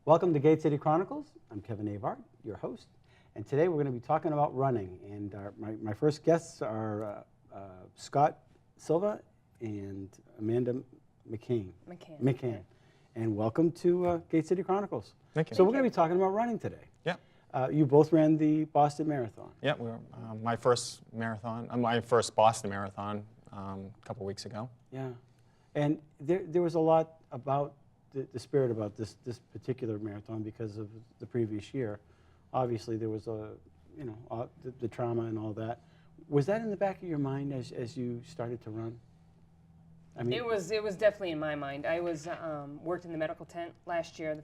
Welcome to Gate City Chronicles. I'm Kevin Avard, your host, and today we're going to be talking about running. And my first guests are Scott Silva and Amanda McCann. And welcome to Gate City Chronicles. Thank you. So we're going to be talking about running today. Yeah. You both ran the Boston Marathon. Yeah, we were, my first marathon, my first Boston Marathon a couple weeks ago. Yeah. And there was a lot about the spirit about this particular marathon because of the previous year. Obviously, there was the trauma and all that. Was that in the back of your mind as you started to run? I mean, it was definitely in my mind. I was worked in the medical tent last year.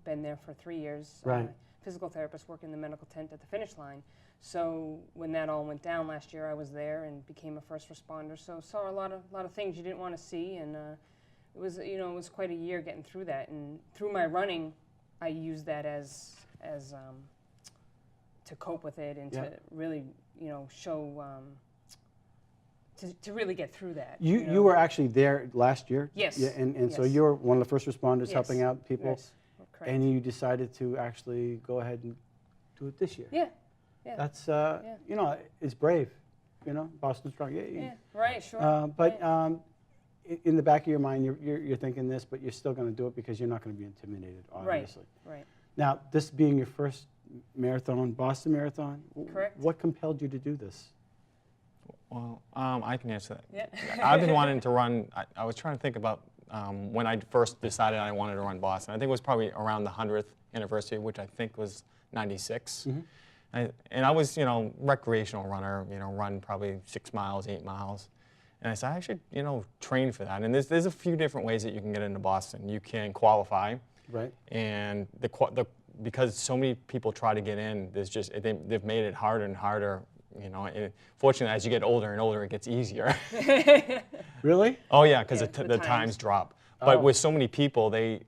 Been there for 3 years. Right. Physical therapist, working in the medical tent at the finish line. So when that all went down last year, I was there and became a first responder. So saw a lot of things you didn't want to see, and it was quite a year getting through that. And through my running, I used that as to cope with it and to really show. To really get through that. You were actually there last year? Yes. Yeah, and yes. so you were one of the first responders Yes. helping out people? Yes. Correct. And you decided to actually go ahead and do it this year? Yeah. Yeah. That's, it's brave, Boston Strong. Yeah, right, sure. But in the back of your mind, you're thinking this, but you're still going to do it because you're not going to be intimidated, obviously. Right. Now, this being your first marathon, Boston Marathon, Correct. What compelled you to do this? Well, I can answer that. Yeah. I've been wanting to run. I was trying to think about when I first decided I wanted to run Boston. I think it was probably around the 100th anniversary, which I think was 96. Mm-hmm. And I was, recreational runner, run probably 6 miles, 8 miles. And I said, I should, train for that. And there's a few different ways that you can get into Boston. You can qualify. Right. And because so many people try to get in, they've made it harder and harder. And fortunately, as you get older and older, it gets easier. Really? Oh yeah, because Yeah, the times drop. But Oh. with so many people, they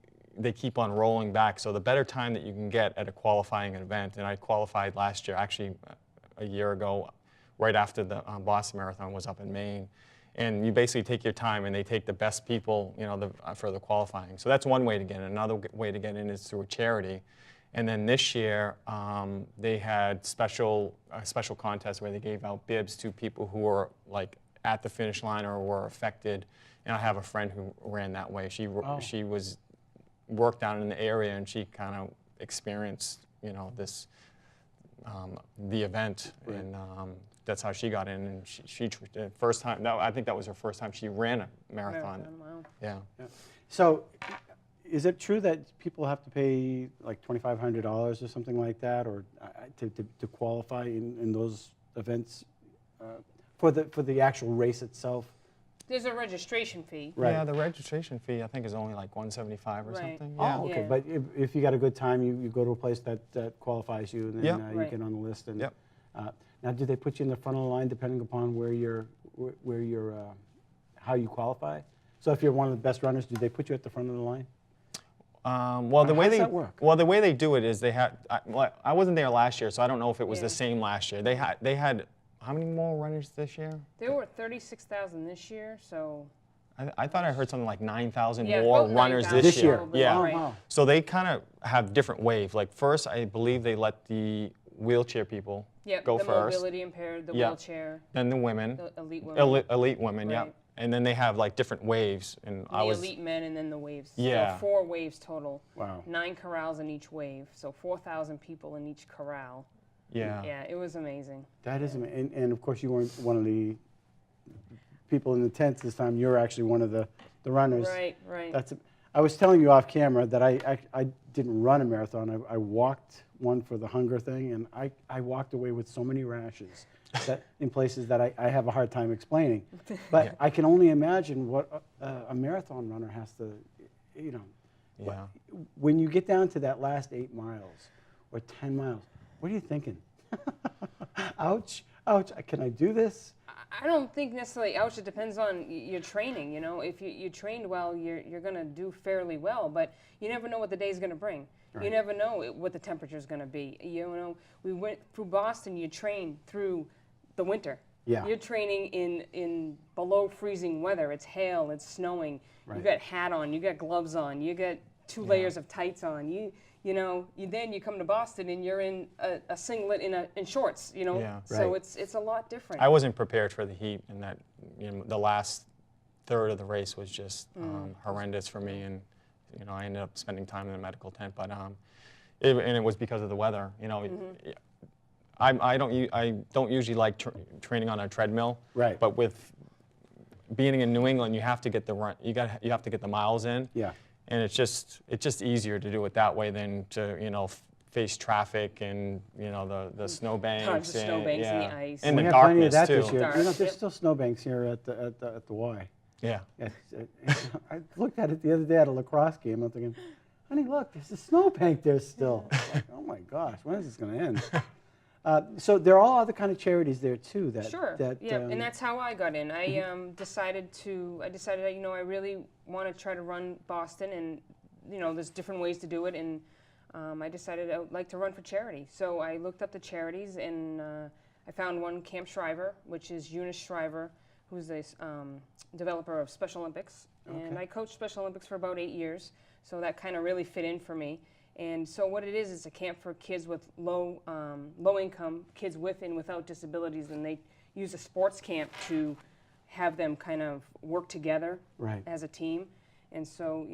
keep on rolling back. So the better time that you can get at a qualifying event, and I qualified last year, actually a year ago, right after the Boston Marathon was up in Maine. And you basically take your time, and they take the best people, for the qualifying. So that's one way to get in. Another way to get in is through a charity. And then this year, they had a special contest where they gave out bibs to people who were like at the finish line or were affected. And I have a friend who ran that way. She was worked down in the area, and she kind of experienced, this the event, Right. and that's how she got in. And she the first time. I think that was her first time she ran a marathon. Wow. Yeah. So, is it true that people have to pay like $2,500 or something like that, or to qualify in those events for the actual race itself? There's a registration fee. Right. Yeah, the registration fee I think is only like $175 or Right. something. Yeah. Oh, okay. Yeah. But if you got a good time, you go to a place that qualifies you, and then Yep. you Right. get on the list. And Yep. Now, do they put you in the front of the line depending upon where you're how you qualify? So if you're one of the best runners, do they put you at the front of the line? Well, the How way does they that work? well the way they do it is they had. I wasn't there last year, so I don't know if it was Yeah. the same last year. They had how many more runners this year? There were 36,000 this year, so I thought I heard something like 9,000 yeah, more about runners 9,000 This year? probably, Yeah. Oh, right. wow. So they kind of have different waves. Like first, I believe they let the wheelchair people Yep, go the first. mobility impaired, the Yeah. wheelchair, Then the women, the elite women, elite women, yeah. Right. And then they have like different waves, and I the was elite men, and then the waves. Yeah. So 4 waves total. Wow. 9 corrals in each wave, so 4,000 people in each corral. yeah. Yeah, it was amazing. That is, and of course you weren't one of the people in the tent this time. You're actually one of the runners. Right. I was telling you off camera that I didn't run a marathon. I walked one for the hunger thing, and I walked away with so many rashes that in places that I have a hard time explaining. But Yeah. I can only imagine what a marathon runner has to, Yeah. when you get down to that last 8 miles or 10 miles, what are you thinking? Ouch, ouch, can I do this? I don't think necessarily, ouch, it depends on your training, If you trained well, you're going to do fairly well, but you never know what the day's going to bring. Right. You never know what the temperature's going to be. We went through Boston, you train through the winter. Yeah. You're training in below freezing weather. It's hail, it's snowing. Right. You got hat on, you got gloves on, you got two layers of tights on. Then you come to Boston and you're in a singlet in shorts, Yeah. So Right. it's a lot different. I wasn't prepared for the heat, and that the last third of the race was just horrendous for me, and I ended up spending time in the medical tent. But and it was because of the weather. I don't usually like training on a treadmill. Right. But with being in New England, you have to get the run. You have to get the miles in. Yeah. And it's just easier to do it that way than to face traffic and the snowbanks. Tons of snowbanks and the ice. And We the have plenty of darkness that too. this year. Dark, There's yep. still snowbanks here at the Y. Yeah. I looked at it the other day at a lacrosse game. I'm thinking, honey, look, there's a snowbank there still. Like, oh my gosh, when is this going to end? So there are all other kind of charities there too. Sure. And that's how I got in. I decided that I really want to try to run Boston, and there's different ways to do it, and I decided I would like to run for charity. So I looked up the charities, and I found one, Camp Shriver, which is Eunice Shriver, who's a developer of Special Olympics, and I coached Special Olympics for about 8 years, so that kind of really fit in for me. And so what it is, it's a camp for kids with low income, kids with and without disabilities, and they use a sports camp to have them kind of work together as a team. And so,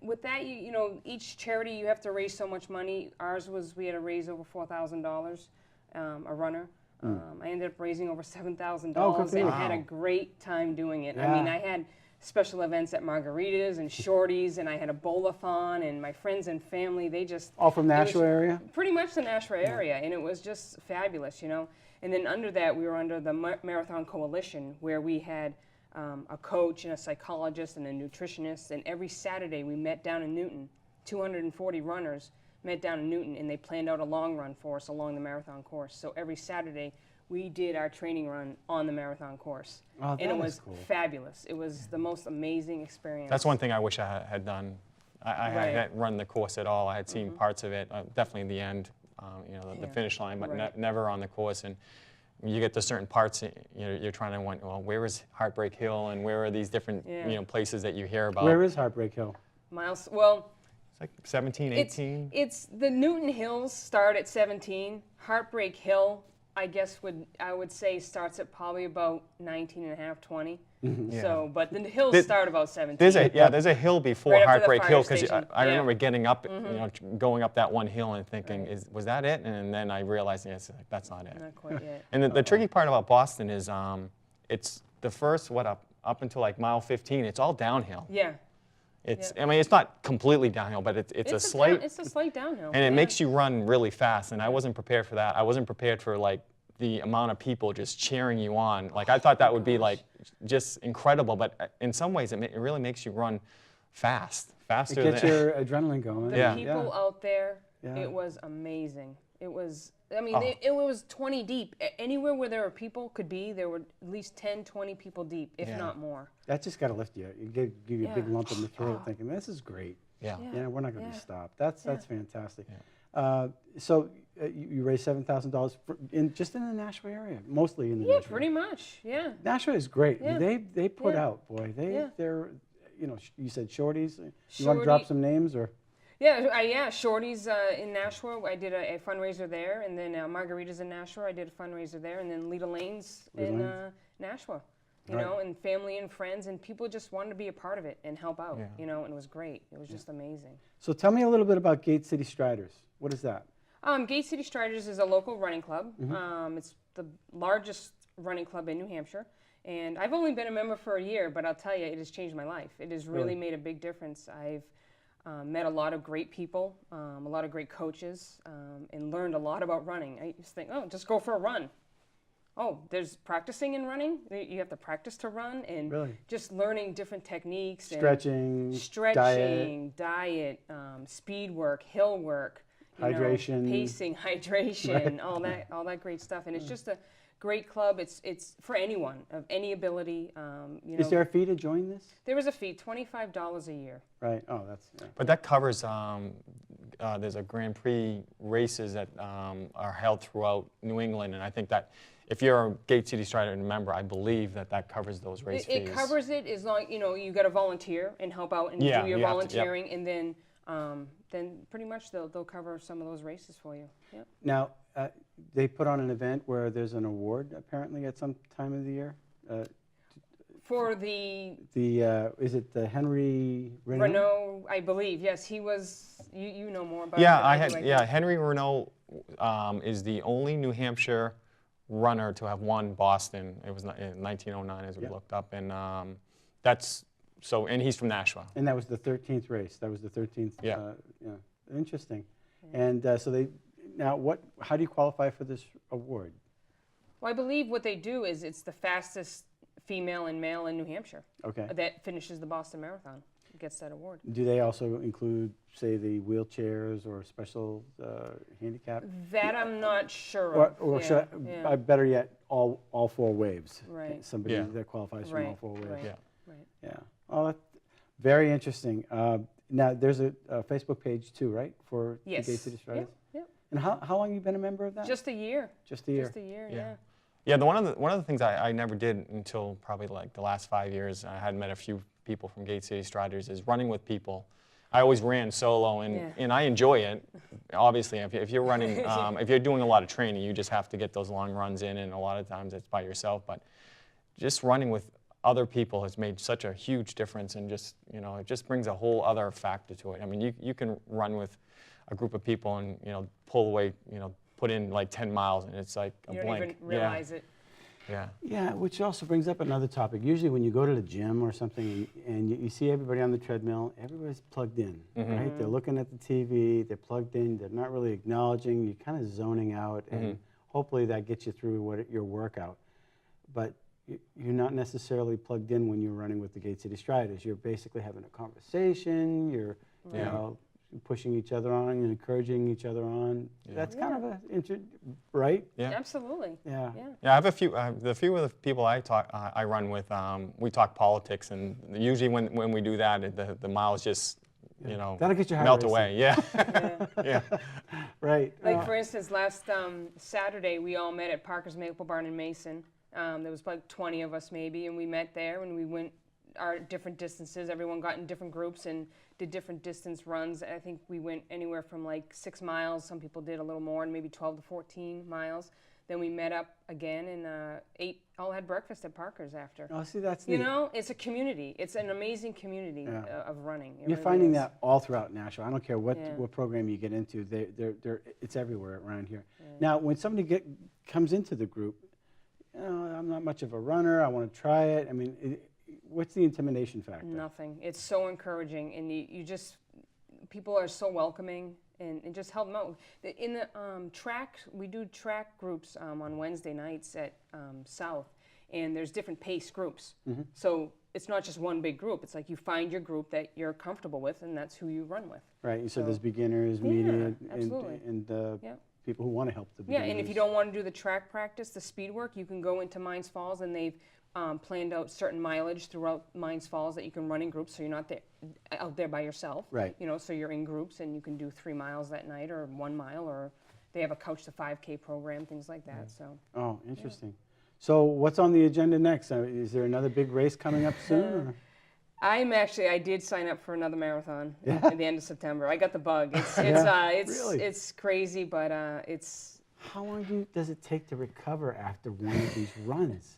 with that, each charity, you have to raise so much money. Ours was, we had to raise over $4,000, a runner. I ended up raising over $7,000 and had a great time doing it. Yeah. I mean, I had special events at Margaritas and Shorties, and I had a bowl-a-thon, and my friends and family, they just... All from Nashua area? Pretty much the Nashua area, and it was just fabulous, And then under that, we were under the Marathon Coalition, where we had a coach and a psychologist and a nutritionist, and every Saturday we met down in Newton. 240 runners met down in Newton, and they planned out a long run for us along the marathon course. So every Saturday, we did our training run on the marathon course. Oh, and it was fabulous. It was the most amazing experience. That's one thing I wish I had done. I hadn't run the course at all. I had seen parts of it, definitely in the end, the finish line, but never on the course. And you get to certain parts, you're trying to wonder, well, where is Heartbreak Hill, and where are these different places that you hear about? Where is Heartbreak Hill? Miles, well, it's like 17, 18. It's the Newton Hills start at 17. Heartbreak Hill, I would say starts at probably about 19 and a half, 20. Yeah. So, but the hills start about 17. There's a hill before Right after the Heartbreak fire Hill, because station. I remember getting up, going up that one hill and thinking, was that it? And then I realized, yes, that's not it. Not quite yet. And the tricky part about Boston is, it's the first up until like mile 15, it's all downhill. Yeah. I mean, it's not completely downhill, but it's a slight. It's a slight downhill. And it makes you run really fast, and I wasn't prepared for that. I wasn't prepared for like the amount of people just cheering you on. Like I thought that would be like just incredible, but in some ways it really makes you run faster. It gets your adrenaline going. The people out there, it was amazing. It was, it was 20 deep. Anywhere where there were people could be, there were at least 10, 20 people deep, if not more. That just got to lift you. Give you a big lump in the throat thinking, this is great. Yeah, we're not going to be stopped. That's fantastic. Yeah. So you raised $7,000 just in the Nashua area, mostly in the Nashua. Yeah, pretty much. Yeah. Nashua is great. Yeah. They put out, boy. They're you said Shorties. You want to drop some names or? Yeah, Shorties in Nashua. I did a fundraiser there, and then Margaritas in Nashua. I did a fundraiser there, and then Lita Lanes in Nashua. You know, and family and friends, and people just wanted to be a part of it and help out. And it was great. It was just amazing. So tell me a little bit about Gate City Striders. What is that? Gate City Striders is a local running club. It's the largest running club in New Hampshire. And I've only been a member for a year, but I'll tell you, it has changed my life. It has really made a big difference. I've met a lot of great people, a lot of great coaches, and learned a lot about running. I used to think, just go for a run. Oh, there's practicing in running. You have to practice to run, and just learning different techniques. Stretching, diet, speed work, hill work, hydration, pacing, hydration, all that great stuff. And it's just a great club. It's for anyone of any ability. Is there a fee to join this? There is a fee, $25 a year. Right. Oh, that's. But that covers. There's a Grand Prix races that are held throughout New England, and I think that if you're a Gate City Strider member, I believe that covers those race fees. It covers it as long you got to volunteer and help out and do your volunteering, and then then pretty much they'll cover some of those races for you. Yep. Now, they put on an event where there's an award apparently at some time of the year. For the Is it the Henry Renault? Renault, I believe. Yes, he was. You know more about. Yeah, it than I do, had. think. Yeah, Henry Renault is the only New Hampshire runner to have won Boston. It was in 1909, as we looked up, and that's so. And he's from Nashua. And that was the 13th race. That was the 13th. Yeah. Yeah. Interesting. And so they now how do you qualify for this award? Well, I believe what they do is it's the fastest female and male in New Hampshire Okay. that finishes the Boston Marathon gets that award. Do they also include, say, the wheelchairs or special handicap? That I'm not sure Or, of. or yeah, should yeah. better yet, all four waves. Right. Somebody Yeah. that qualifies from all Right, four waves. right. Yeah. Right. Yeah. Oh, that's very interesting. Now, there's a Facebook page too, right, for Yes. the Gate City Striders? Yeah. And how long have you been a member of that? Just a year. Just a year. Just a year. Yeah. Yeah. Yeah, one of the things I never did until probably like the last 5 years, I had met a few people from Gate City Striders, is running with people. I always ran solo, and I enjoy it. Obviously, if you're running, if you're doing a lot of training, you just have to get those long runs in, and a lot of times it's by yourself. But just running with other people has made such a huge difference, and just it just brings a whole other factor to it. I mean, you can run with a group of people and pull away, put in like 10 miles, and it's like a You don't blank. even realize it. Yeah. Yeah, which also brings up another topic. Usually when you go to the gym or something and you see everybody on the treadmill, everybody's plugged in, right? They're looking at the TV, they're plugged in, they're not really acknowledging, you're kind of zoning out, and hopefully that gets you through your workout. But you're not necessarily plugged in when you're running with the Gate City Striders. You're basically having a conversation, you're pushing each other on and encouraging each other on. Yeah. That's kind of right? Yeah. Absolutely. Yeah. Yeah. Yeah, I have a few. The few of the people I run with, we talk politics, and usually when we do that, the miles just That'll get your heart melt racing. away. Yeah. Yeah. Yeah. Right. Like for instance, last Saturday we all met at Parker's Maple Barn in Mason. There was like 20 of us maybe, and we met there and we went our different distances. Everyone got in different groups and did different distance runs. I think we went anywhere from like 6 miles. Some people did a little more, and maybe 12 to 14 miles. Then we met up again and all had breakfast at Parker's after. Oh, see, that's neat. It's a community. It's an amazing community of running. It You're really finding is. that all throughout Nashua. I don't care what Yeah. what program you get into. It's everywhere around here. Now, when somebody comes into the group, I'm not much of a runner. I want to try it. I mean, what's the intimidation factor? Nothing. It's so encouraging, and you just people are so welcoming, and just help them out. In the track, we do track groups on Wednesday nights at South, and there's different pace groups. So it's not just one big group. It's like you find your group that you're comfortable with, and that's who you run with. Right. So there's beginners, medium, absolutely. and Yeah. people who want to help the Yeah, beginners. and if you don't want to do the track practice, the speed work, you can go into Mines Falls, and they've planned out certain mileage throughout Mines Falls that you can run in groups, so you're not out there by yourself. Right. So you're in groups, and you can do 3 miles that night, or 1 mile, or they have a Couch to 5K program, things like that. So Oh, interesting. So what's on the agenda next? Is there another big race coming up soon? Or? I did sign up for another marathon at the end of September. I got the bug. Really? It's crazy, but it's. How long does it take to recover after one of these runs?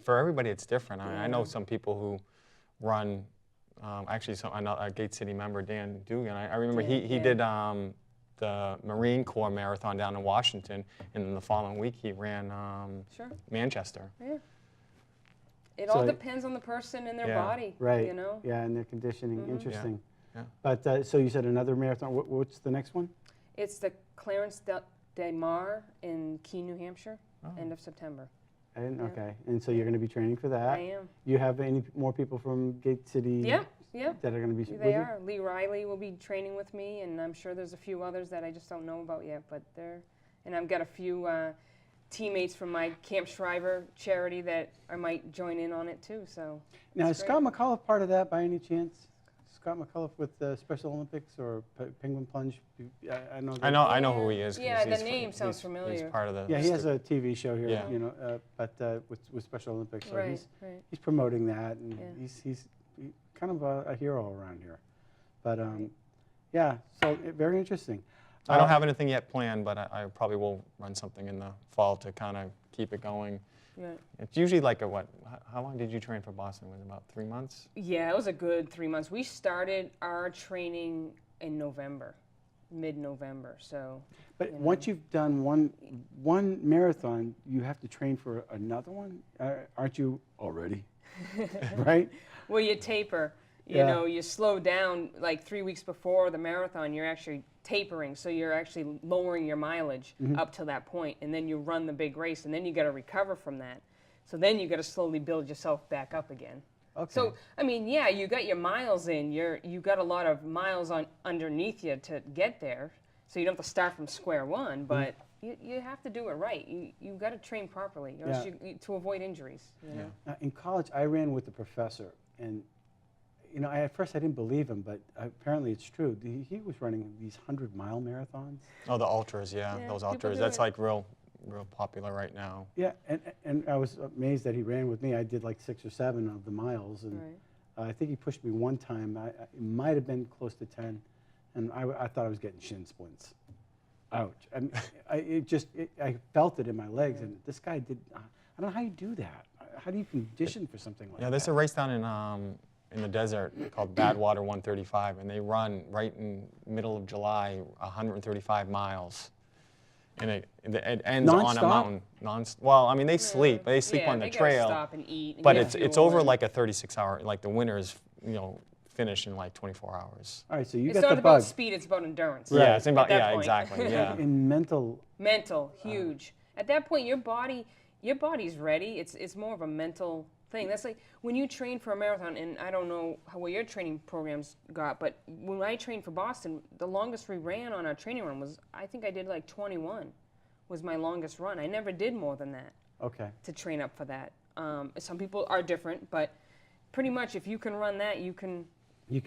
For everybody, it's different. I know some people who run. Actually, I know a Gate City member, Dan Dugan. I remember he did the Marine Corps marathon down in Washington, and then the following week he ran Manchester. Yeah. It So all depends on the person and their body. Right. Yeah, and their conditioning. Interesting. Yeah. But so you said another marathon. What's the next one? It's the Clarence Del Mar in Keene, New Hampshire, end of September. Okay. And so you're going to be training for that. I am. You have any more people from Gate City? Yeah. That are going to be with They you? are. Lee Riley will be training with me, and I'm sure there's a few others that I just don't know about yet. But and I've got a few teammates from my Camp Shriver charity that I might join in on it too. So. Now, is Scott McCullough part of that by any chance? Scott McCullough with the Special Olympics or Penguin Plunge? I know. I know who he is. 'cause Yeah, the he's- name sounds he's familiar. part of the. Yeah, he has a TV show here. Yeah. But with Special Olympics, so Right. he's promoting that, and he's kind of a hero around here. But yeah, so very interesting. I don't have anything yet planned, but I probably will run something in the fall to kind of keep it going. Yeah. It's usually like a what? How long did you train for Boston? Was it about 3 months? Yeah, it was a good 3 months. We started our training in November, mid-November. So. But once you've done one marathon, you have to train for another one, aren't you already? Right? Well, you taper. You Yeah. know, you slow down like 3 weeks before the marathon. You're actually tapering, so you're actually lowering your mileage up to that point, and then you run the big race, and then you got to recover from that. So then you got to slowly build yourself back up again. Okay. So I mean, yeah, you got your miles in. You got a lot of miles on underneath you to get there. So you don't have to start from square one, but you have to do it right. You got to train properly, or else to avoid injuries. You know? Now, in college, I ran with the professor, and you know, at first I didn't believe him, but apparently it's true. He was running these 100-mile marathons. Oh, the ultras, yeah, Yeah, those people ultras. do That's it. like real popular right now. Yeah, and I was amazed that he ran with me. I did like 6 or 7 of the miles, and Right. I think he pushed me one time. It might have been close to 10, and I thought I was getting shin splints. Ouch. I mean, I felt it in my legs, and this guy did. I don't know how you do that. How do you condition for something like Yeah, that? there's a race down in the desert called Badwater 135, and they run right in middle of July, 135 miles. And it ends on a Non-stop? mountain. Well, I mean, they sleep. They sleep Yeah, on the they gotta trail. stop and eat. And But get it's fuel over and- like a 36-hour, like the winter is, finish in like 24 hours. All right, so you It's got not the about bug. speed; it's about endurance. Yeah, it's about, At that yeah, point. exactly, yeah. In mental, Mental, huge. At that point, your body's ready. It's more of a mental thing. That's like when you train for a marathon, and I don't know what your training programs got, but when I trained for Boston, the longest we ran on our training run was, I think I did like 21, was my longest run. I never did more than that okay. to train up for that. Some people are different, but pretty much if you can run that, you can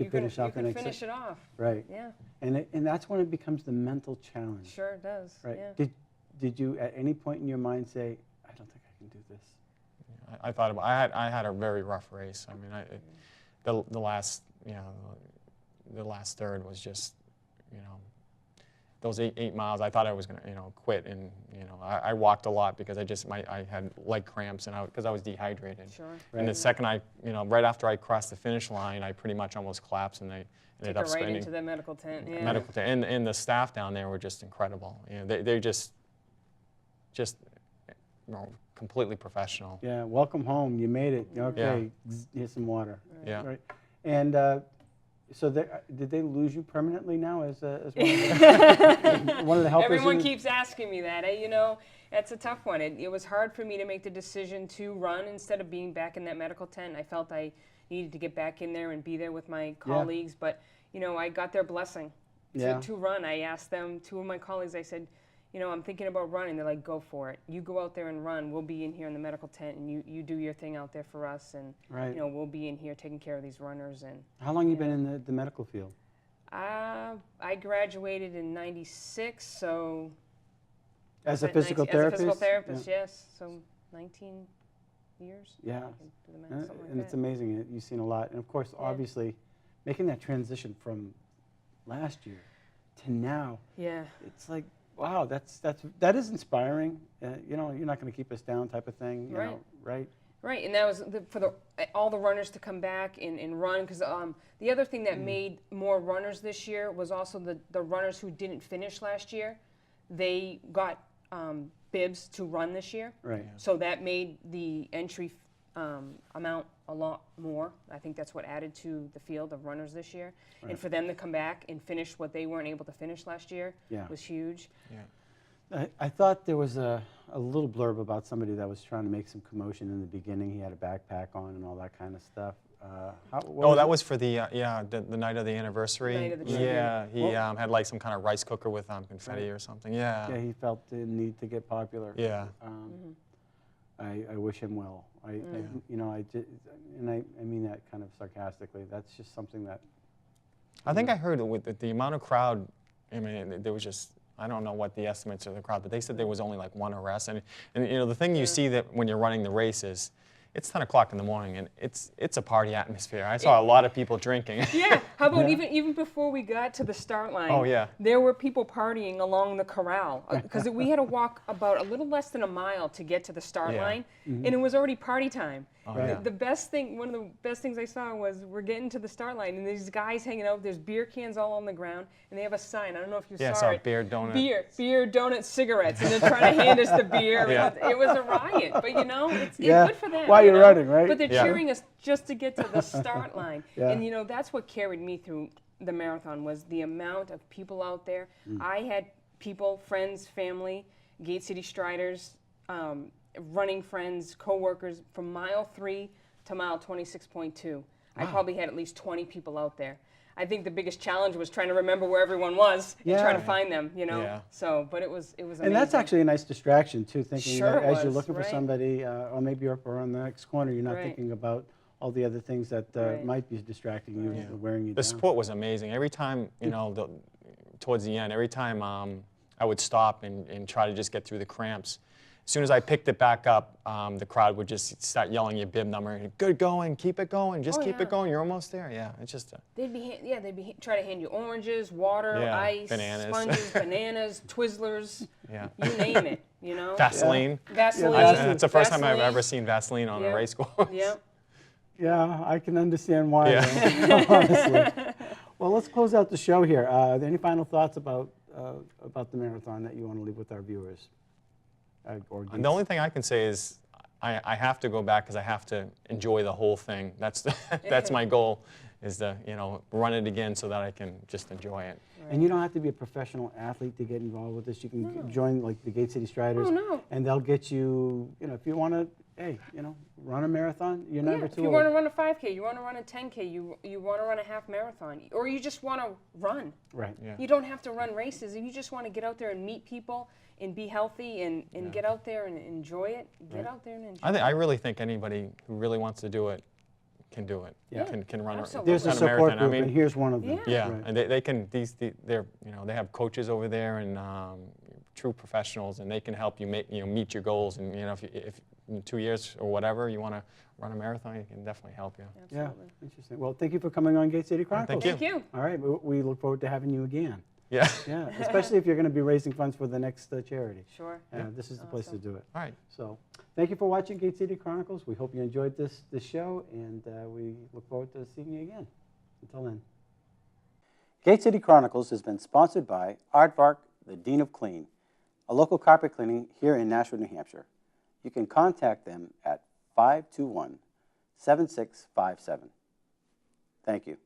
finish off the you next. can finish it off. Right. Yeah, And that's when it becomes the mental challenge. sure it does. Right. Yeah. Did you at any point in your mind say, I don't think I can do this? I thought about. I had a very rough race. I mean, the last the last third was just those 8 miles. I thought I was gonna quit, and I walked a lot because I had leg cramps and because I was dehydrated. Sure. And the second right after I crossed the finish line, I pretty much almost collapsed, and I ended Took up her right spending into the medical tent. Yeah. medical tent. And the staff down there were just incredible. They just completely professional. Yeah, welcome home. You made it. Okay, here's some water. Yeah. Right. And so did they lose you permanently now as one of the, one of the helpers? Everyone in the- keeps asking me that. That's a tough one. It was hard for me to make the decision to run instead of being back in that medical tent. I felt I needed to get back in there and be there with my colleagues, but I got their blessing to run. I asked them, 2 of my colleagues, I said, I'm thinking about running. They're like, go for it. You go out there and run. We'll be in here in the medical tent, and you do your thing out there for us, and Right. we'll be in here taking care of these runners. And How long you been in the medical field? I graduated in '96, so As a spent physical 19 therapist? As a physical therapist, yes. So 19 years. Yeah. I can do the math, something like And that. it's amazing. You've seen a lot. And of course, obviously, making that transition from last year to now, Yeah. it's like, wow, that is inspiring. You're not going to keep us down type of thing. You Right. know, right? Right, and that was for all the runners to come back and run, because the other thing that made more runners this year was also the runners who didn't finish last year. They got bibs to run this year. Right. So that made the entry amount a lot more. I think that's what added to the field of runners this year. Right. And for them to come back and finish what they weren't able to finish last year was huge. Yeah. I thought there was a little blurb about somebody that was trying to make some commotion in the beginning. He had a backpack on and all that kind of stuff. That was for the the night of the anniversary. Night of the champion. Yeah, he had like some kind of rice cooker with confetti or something. Yeah. Yeah, he felt the need to get popular. Yeah. I wish him well. I mean that kind of sarcastically. That's just something that. I think I heard with the amount of crowd. I mean, there was just. I don't know what the estimates of the crowd, but they said there was only like 1 arrest. And the thing you see that when you're running the race is it's 10 o'clock in the morning, and it's a party atmosphere. I saw a lot of people drinking. Yeah, how about even before we got to the start line? Oh, yeah. There were people partying along the corral because we had to walk about a little less than a mile to get to the start Yeah. line, and it was already party time. Oh, Right. yeah. The best thing, one of the best things I saw was we're getting to the start line, and these guys hanging out. There's beer cans all on the ground, and they have a sign. I don't know if you Yeah, I saw saw it. beer, donut. Beer, donuts, cigarettes, and they're trying to hand us the beer. Yeah. It was a riot, but you know, it's Yeah. good for them. While you you're know? running, right? But they're Yeah. cheering us just to get to the start line, Yeah. and you know that's what carried me through the marathon was the amount of people out there. I had people, friends, family, Gate City Striders, running friends, coworkers from mile 3 to mile 26.2. I probably had at least 20 people out there. I think the biggest challenge was trying to remember where everyone was and trying to Yeah. find them, you know. Yeah. So, but it was amazing. And that's actually a nice distraction too, thinking Sure that it as you're was, looking for right. somebody, or maybe you're around the next corner, you're not Right. thinking about all the other things that Right. might be distracting you, Right. or wearing you The down. support was amazing. Every time, towards the end, every time I would stop and try to just get through the cramps, as soon as I picked it back up, the crowd would just start yelling your bib number. Good going, keep it going, just Oh, keep yeah. it going. You're almost there. Yeah, it's just. They'd be try to hand you oranges, water, Yeah, ice, bananas. sponges, bananas, Twizzlers, Yeah. you name it, you know. Vaseline. Vaseline. That's the first time I've Vaseline. ever seen Vaseline on Yeah. a race course. Yeah. Yeah, I can understand why, Yeah. though, honestly. Well, let's close out the show here. Are there any final thoughts about the marathon that you want to leave with our viewers? Or And the only thing I can say is I have to go back because I have to enjoy the whole thing. That's my goal, is to run it again so that I can just enjoy it. And you don't have to be a professional athlete to get involved with this. You can join like the Gate City Striders, Oh, no. and they'll get you. If you want to, hey, run a marathon. You're never If too you old. want to run a 5K, you want to run a 10K, you want to run a half marathon, or you just want to run. Right. Yeah. You don't have to run races. If you just want to get out there and meet people and be healthy and get out there and enjoy it, get out there and enjoy it. I really think anybody who really wants to do it can do it. Yeah. Can run Absolutely. There's a run support marathon. group, I mean, and here's one of them. yeah, Right. and they can they have coaches over there and true professionals, and they can help you meet your goals. And if in 2 years or whatever you want to run a marathon, it can definitely help you. Yeah, Absolutely. interesting. Well, thank you for coming on Gate City Chronicles. Thank you. Thank you. All right, we look forward to having you again. Yeah. Yeah, especially if you're going to be raising funds for the next charity. Sure. This is the place to do it. All right. So, thank you for watching Gate City Chronicles. We hope you enjoyed this show, and we look forward to seeing you again. Until then. Gate City Chronicles has been sponsored by Aardvark, the Dean of Clean, a local carpet cleaning here in Nashua, New Hampshire. You can contact them at 521-7657. Thank you.